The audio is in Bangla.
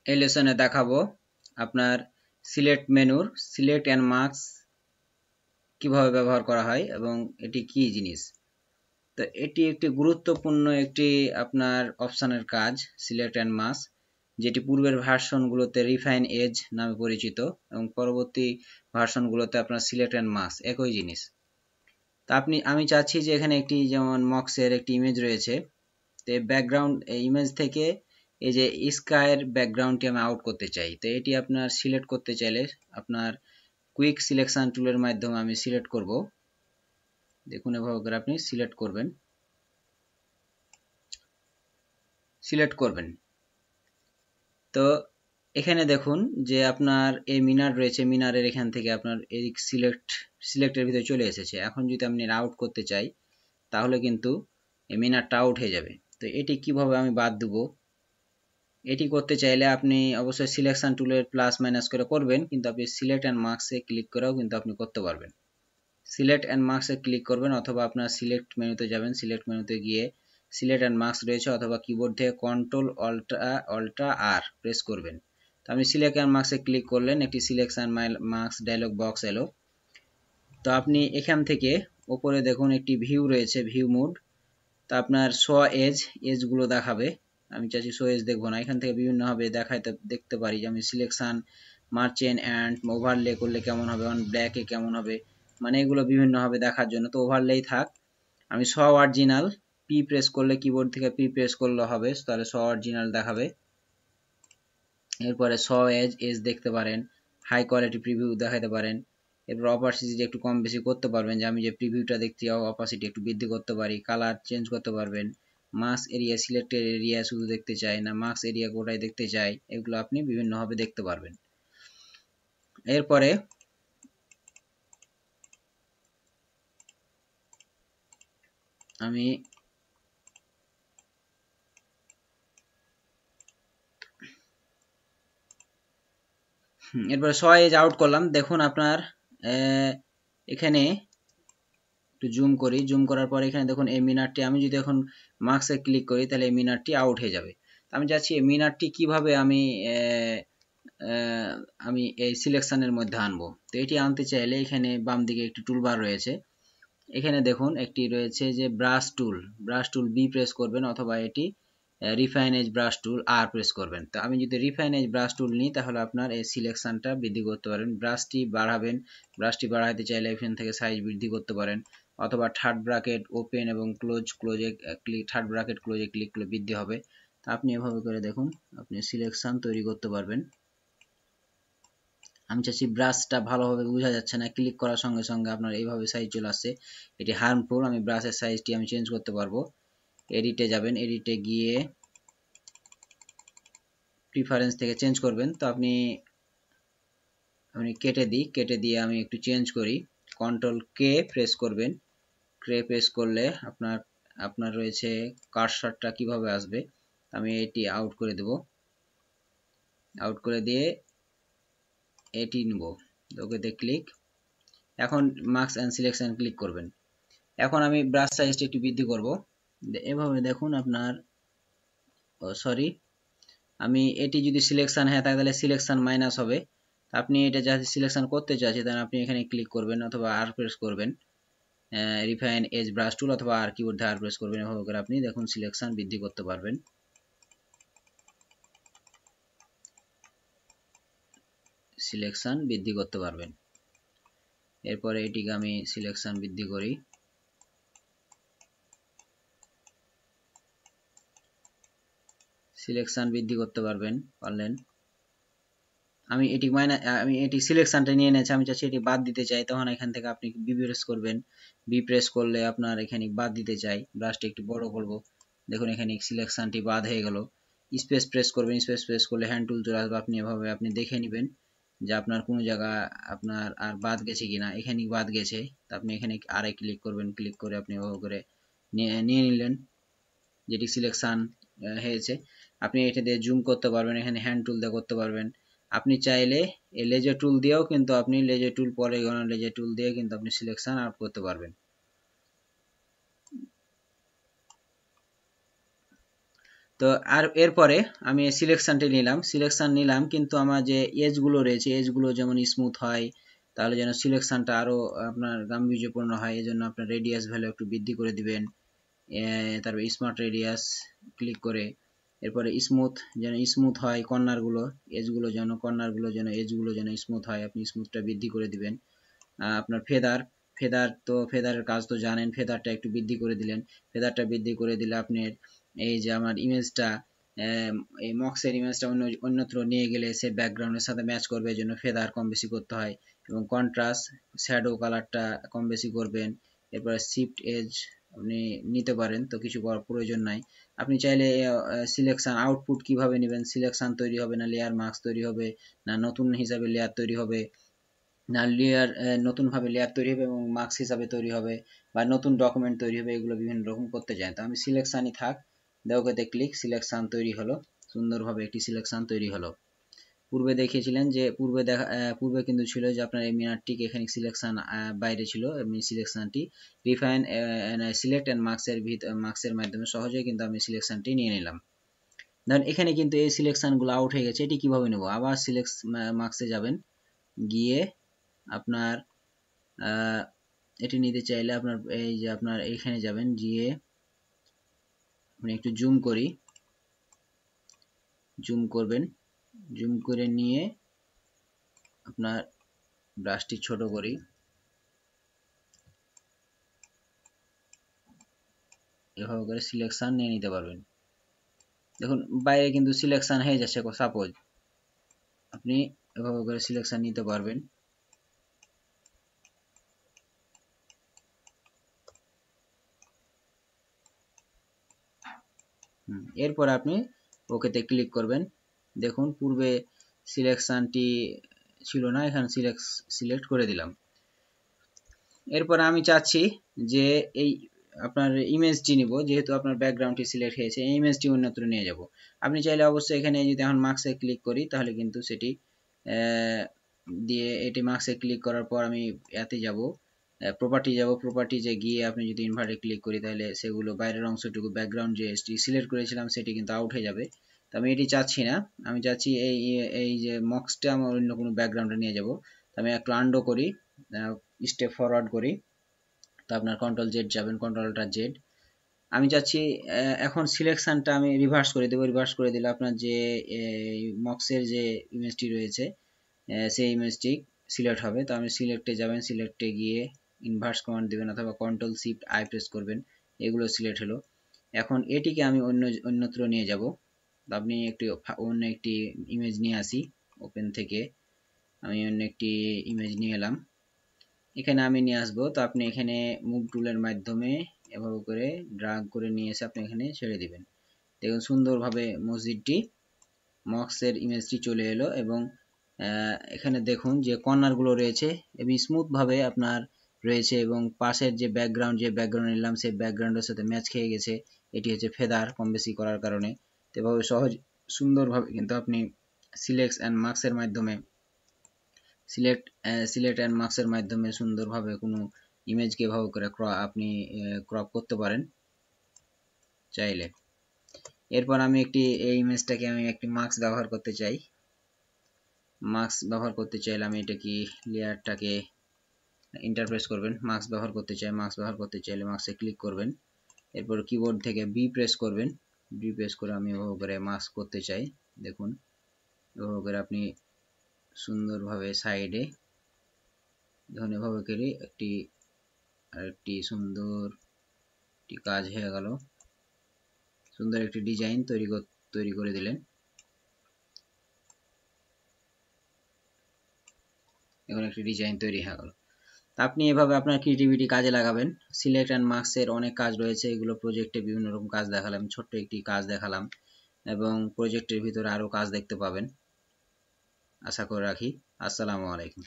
এই লেসনে দেখাবো আপনার সিলেক্ট মেনুর সিলেক্ট এন্ড মার্কস কিভাবে ব্যবহার করা হয় এবং এটি কি জিনিস। তো এটি একটি গুরুত্বপূর্ণ একটি আপনার অপশনের কাজ সিলেক্ট এন্ড মার্কস, যেটি পূর্বের ভার্সনগুলোতে রিফাইন এজ নামে পরিচিত এবং পরবর্তী ভার্সনগুলোতে আপনার সিলেক্ট এন্ড মার্কস একই জিনিস। তো আমি চাচ্ছি যে এখানে একটি যেমন মক্সের একটি ইমেজ রয়েছে, তো ব্যাকগ্রাউন্ড ইমেজ থেকে এই যে স্কাইয়ের ব্যাকগ্রাউন্ডটি আমি আউট করতে চাই। তো এটি আপনার সিলেক্ট করতে চাইলে আপনার কুইক সিলেকশন টুলের মাধ্যমে আমি সিলেক্ট করব। দেখুন এভাবে করে আপনি সিলেক্ট করবেন। তো এখানে দেখুন যে আপনার এই মিনার রয়েছে, মিনারের এখান থেকে আপনার এই সিলেক্টের ভিতরে চলে এসেছে। এখন যদি আপনি আউট করতে চাই তাহলে কিন্তু এই মিনারটা আউট হয়ে যাবে। তো এটি কিভাবে আমি বাদ দেবো, এটি করতে চাইলে আপনি অবশ্যই সিলেকশন টুলের প্লাস মাইনাস করে করবেন, কিন্তু আপনি সিলেক্ট অ্যান্ড মার্কসে ক্লিক করেও কিন্তু আপনি করতে পারবেন। সিলেক্ট অ্যান্ড মার্কসে ক্লিক করবেন অথবা আপনার সিলেক্ট মেনুতে যাবেন, সিলেক্ট মেনুতে গিয়ে সিলেক্ট অ্যান্ড মার্কস রয়েছে, অথবা কিবোর্ড থেকে কন্ট্রোল অল্টা আর প্রেস করবেন। তো আপনি সিলেক্ট অ্যান্ড মার্কসে ক্লিক করলেন, একটি সিলেকশন মার্কস ডায়লগ বক্স এলো। তো আপনি এখান থেকে উপরে দেখুন একটি ভিউ রয়েছে, ভিউ মোড। তো আপনার শো এজগুলো দেখাবে, আমি চাইছি শো এজ দেখবো না, এখান থেকে বিভিন্নভাবে দেখতে পারি যে আমি সিলেকশন মার্চেন্ট অ্যান্ড ওভারলে করলে কেমন হবে, অন ব্ল্যাকে কেমন হবে, মানে এগুলো বিভিন্নভাবে দেখার জন্য। তো ওভারলেই থাক, আমি শো অরিজিনাল পি প্রেস করলে, কিবোর্ড থেকে পি প্রেস করলে হবে, তাহলে শো অরিজিনাল দেখাবে। এরপরে শো এজ দেখতে পারেন, হাই কোয়ালিটি প্রিভিউ দেখাতে পারেন। এরপর অপাসিটি একটু কম বেশি করতে পারবেন, যে আমি যে প্রিভিউটা দেখতে চাই অপাসিটি একটু বৃদ্ধি করতে পারি। কালার চেঞ্জ করতে পারবেন। মার্কস এরিয়া, সিলেক্টেড এরিয়া শুধু দেখতে চাই না মার্কস এরিয়া গোটাই দেখতে চাই, এগুলো আপনি বিভিন্নভাবে দেখতে পারবেন। এরপরে আমি এরপরে শো এজ আউট করলাম। দেখুন আপনার এখানে একটু জুম করি, জুম করার পরে এখানে দেখুন এই মিনারটি, আমি যদি এখন মার্কসে ক্লিক করি তাহলে এই মিনারটি আউট হয়ে যাবে। আমি চাচ্ছি এই মিনারটি কিভাবে আমি এই সিলেকশনের মধ্যে আনবো। তো এটি আনতে চাইলে এখানে বাম দিকে একটি টুলবার রয়েছে, এখানে দেখুন একটি রয়েছে যে ব্রাশ টুল বি প্রেস করবেন, অথবা এটি রিফাইন এজ ব্রাশ টুল আর প্রেস করবেন। তো আমি যদি রিফাইন এজ ব্রাশ টুল নিই তাহলে আপনার এই সিলেকশনটা বৃদ্ধি করতে পারেন। ব্রাশটি বাড়াতে চাইলে এখান থেকে সাইজ বৃদ্ধি করতে পারেন, অথবা থার্ড ব্র্যাকেট ওপেন এবং ক্লোজে থার্ড ব্র্যাকেট ক্লোজে ক্লিক করলে বৃদ্ধি হবে। তা আপনি এভাবে করে দেখুন আপনি সিলেকশন তৈরি করতে পারবেন। আমি চাচ্ছি ব্রাশটা ভালোভাবে বোঝা যাচ্ছে না, ক্লিক করার সঙ্গে সঙ্গে আপনার এইভাবে সাইজ চলে আসছে, এটি হার্মফুল। আমি ব্রাশের সাইজটি আমি চেঞ্জ করতে পারবো। এডিটে যাবেন, এডিটে গিয়ে প্রিফারেন্স থেকে চেঞ্জ করবেন। তো আপনি কেটে দিয়ে আমি একটু চেঞ্জ করি, কন্ট্রোল কে প্রেস করবেন। কে প্রেস করলে আপনার রয়েছে কার্সারটা কিভাবে আসবে, আমি এটি আউট করে দেব, আউট করে দিয়ে এটি নিব, ওকেতে ক্লিক। এখন মার্কস অ্যান্ড সিলেকশন ক্লিক করবেন। এখন আমি ব্রাশ সাইজটা একটু বৃদ্ধি করব, এভাবে দেখুন আপনার সরি আমি এটি যদি সিলেকশন হয় তাহলে সিলেকশন মাইনাস হবে। আপনি এটা যাতে সিলেকশন করতে চাচ্ছেন তাহলে আপনি এখানে ক্লিক করবেন অথবা আর প্রেস করবেন, রিফাইন এজ ব্রাশ টুল অথবা আর কিবোর্ড দিয়ে আর প্রেস করবেন। এভাবে করে আপনি দেখুন সিলেকশন বৃদ্ধি করতে পারবেন, সিলেকশন বৃদ্ধি করতে পারবেন। এরপরে এটিকে আমি সিলেকশন বৃদ্ধি করি, সিলেকশন বৃদ্ধি করতে পারলেন। আমি এটি সিলেকশনটা নিয়ে নিয়েছি, আমি চাচ্ছি এটি বাদ দিতে চাই, তখন এখান থেকে আপনি বি প্রেস করবেন। বি প্রেস করলে আপনার এখানে বাদ দিতে চাই, ব্রাশটা একটু বড় করব, দেখুন এখানে সিলেকশনটি বাদ হয়ে গেল। স্পেস প্রেস করবেন, স্পেস প্রেস করলে হ্যান্ড টুল চলে আসবে, আপনি এভাবে আপনি দেখে নেবেন যে আপনার কোনো জায়গা আপনার আর বাদ গেছে কিনা, এখানে বাদ গেছে। আপনি এখানে আরে ক্লিক করবেন, ক্লিক করে আপনি এভাবে করে নিয়ে নিলেন যেটি সিলেকশন হয়েছে। আপনি এটা দিয়ে জুম করতে পারবেন, এখানে হ্যান্ড টুল দিয়ে করতে পারবেন। আপনি চাইলে এই লেজার টুল দিয়েও কিন্তু আপনি লেজার টুল দিয়ে কিন্তু আপনি সিলেকশন আউট করতে পারবেন। তো আর এরপরে আমি সিলেকশনটি নিলাম, কিন্তু আমার যে এজগুলো রয়েছে, এজগুলো যেমন স্মুথ হয়, তাহলে যেন সিলেকশনটা আরো আপনার গাম্ভীর্যপূর্ণ হয়, এই জন্য আপনার রেডিয়াস ভ্যালু একটু বৃদ্ধি করে দিবেন। তারপর স্মার্ট রেডিয়াস ক্লিক করে, এরপরে স্মুথ হয় কর্নারগুলো, এজগুলো যেন এজগুলো যেন স্মুথ হয়, আপনি স্মুথটা বৃদ্ধি করে দিবেন। আপনার ফেদারের কাজ তো জানেন, ফেদারটা একটু বৃদ্ধি করে দিলেন। ফেদারটা বৃদ্ধি করে দিলে আপনার এই যে আমার ইমেজটা, এই মক্সের ইমেজটা অন্যত্র নিয়ে গেলে সে ব্যাকগ্রাউন্ডের সাথে ম্যাচ করবে, এই জন্য ফেদার কম বেশি করতে হয়। এবং কন্ট্রাস্ট, শ্যাডো কালারটা কম বেশি করবেন। এরপরে শিফট এজ আপনি নিতে পারেন, তো কিছু করার প্রয়োজন নাই। আপনি চাইলে সিলেকশন আউটপুট কিভাবে নেবেন, সিলেকশন তৈরি হবে না লেয়ার মাস্ক তৈরি হবে, না নতুন হিসাবে লেয়ার তৈরি হবে, না নতুনভাবে লেয়ার তৈরি হবে এবং মার্কস হিসাবে তৈরি হবে, বা নতুন ডকুমেন্ট তৈরি হবে, এগুলো বিভিন্ন রকম করতে চাই। তো আমি সিলেকশনই থাক, ওকেতে ক্লিক, সিলেকশন তৈরি হলো, সুন্দরভাবে একটি সিলেকশন তৈরি হলো। পূর্বে দেখিয়েছিলেন যে পূর্বে কিন্তু ছিল যে আপনার এই মিনারটিকে এখানে সিলেকশন বাইরে ছিল, আমি সিলেকশনটি রিফাইন সিলেক্ট অ্যান্ড মার্কসের মাধ্যমে সহজেই কিন্তু আমি সিলেকশনটি নিয়ে নিলাম। ধরেন এখানে কিন্তু এই সিলেকশনগুলো আউট হয়ে গেছে, এটি কিভাবে নেব? আবার সিলেক্ট মার্কসে যাবেন, গিয়ে আপনার এটি নিতে চাইলে আপনার এই যে আপনার এইখানে যাবেন, গিয়ে আপনি একটু জুম করবেন, জুম করে নিয়ে আপনার ব্রাশটি ছোট করি, এভাবে করে সিলেকশন নিয়ে নিতে পারবেন। দেখুন বাইরে কিন্তু সিলেকশন হয়ে যাচ্ছে, সাপোজ আপনি এভাবে করে সিলেকশন নিতে পারবেন। এরপর আপনি ওকেতে ক্লিক করবেন। দেখুন পূর্বে সিলেকশনটি ছিল না, এখানে সিলেক্ট করে দিলাম। এরপর আমি চাচ্ছি যে এই আপনার ইমেজটি নিব, যেহেতু আপনার ব্যাকগ্রাউন্ডটি সিলেক্ট হয়েছে, এই ইমেজটি অন্যত্র নিয়ে যাব। আপনি চাইলে অবশ্যই এখানে যদি এখন মার্কসে ক্লিক করি, তাহলে কিন্তু সেটি দিয়ে এটি মার্কসে ক্লিক করার পর আমি এতে যাব, প্রপার্টিজে গিয়ে আপনি যদি ইনভার্টে ক্লিক করি, তাহলে সেগুলো বাইরের অংশটুকু ব্যাকগ্রাউন্ড যে সিলেক্ট করেছিলাম সেটি কিন্তু আউট হয়ে যাবে। তো আমি এটি চাচ্ছি না, আমি চাচ্ছি এই যে মক্সটা আমার অন্য কোনো ব্যাকগ্রাউন্ডে নিয়ে যাব। তো আমি একটু আন্ডো করি, স্টেপ ফরওয়ার্ড করি, তো আপনার কন্ট্রোল জেড যাবেন, কন্ট্রোলটা জেড। আমি চাচ্ছি এখন সিলেকশনটা আমি রিভার্স করে দেবো, রিভার্স করে দিলে আপনার যে মক্সের যে ইমেজটি রয়েছে সেই ইমেজটি সিলেক্ট হবে। তো আমি সিলেক্টে যাবেন, সিলেক্টে গিয়ে ইনভার্স কমান্ড দেবেন অথবা কন্ট্রোল শিফট আই প্রেস করবেন, এগুলো সিলেক্ট হলো। এখন এটিকে আমি অন্যত্র নিয়ে যাব। আপনি অন্য একটি ইমেজ নিয়ে আসি, ওপেন থেকে আমি অন্য একটি ইমেজ নিয়ে এলাম, এখানে আমি নিয়ে আসবো। তো আপনি এখানে মুভ টুলের মাধ্যমে এভাবে করে ড্রাগ করে নিয়ে এসে আপনি এখানে ছেড়ে দিবেন। দেখুন সুন্দরভাবে মসজিদটি মক্সের ইমেজটি চলে এলো, এবং এখানে দেখুন যে কর্নারগুলো রয়েছে এবং স্মুথভাবে আপনার রয়েছে, এবং পাশের যে ব্যাকগ্রাউন্ড নিলাম সেই ব্যাকগ্রাউন্ডের সাথে ম্যাচ খেয়ে গেছে। এটি হচ্ছে ফেদার কম বেশি করার কারণে। তো এভাবে সুন্দরভাবে কিন্তু আপনি সিলেক্ট অ্যান্ড মার্কসের মাধ্যমে সুন্দরভাবে কোনো ইমেজকে এভাবে করে আপনি ক্রপ করতে পারেন চাইলে। এরপর আমি এই ইমেজটাকে আমি একটি মার্কস ব্যবহার করতে চাই। আমি এটা কি লেয়ারটাকে ইন্টারপ্রেস করবেন, মার্কস ব্যবহার করতে চাইলে মার্কসে ক্লিক করবেন, এরপর কিবোর্ড থেকে বি প্রেস করবেন, বি প্রেস করে আমি এভাবে করে মার্কস করতে চাই। দেখুন এভাবে করে আপনি সুন্দরভাবে সাইডে দেখুন এভাবে করে আরেকটি সুন্দর কাজ হয়ে গেল, সুন্দর একটি ডিজাইন তৈরি করে দিলেন। এখন একটি ডিজাইন তৈরি হয়ে গেল। আপনি এভাবে আপনার ক্রিয়েটিভিটি কাজে লাগাবেন। সিলেক্ট অ্যান্ড মার্কসের অনেক কাজ রয়েছে, এগুলো প্রজেক্টে বিভিন্ন রকম কাজ দেখালাম, ছোট্ট একটি কাজ দেখালাম, এবং প্রজেক্টের ভিতরে আরো কাজ দেখতে পাবেন। আশা করে রাখি। আসসালামু আলাইকুম।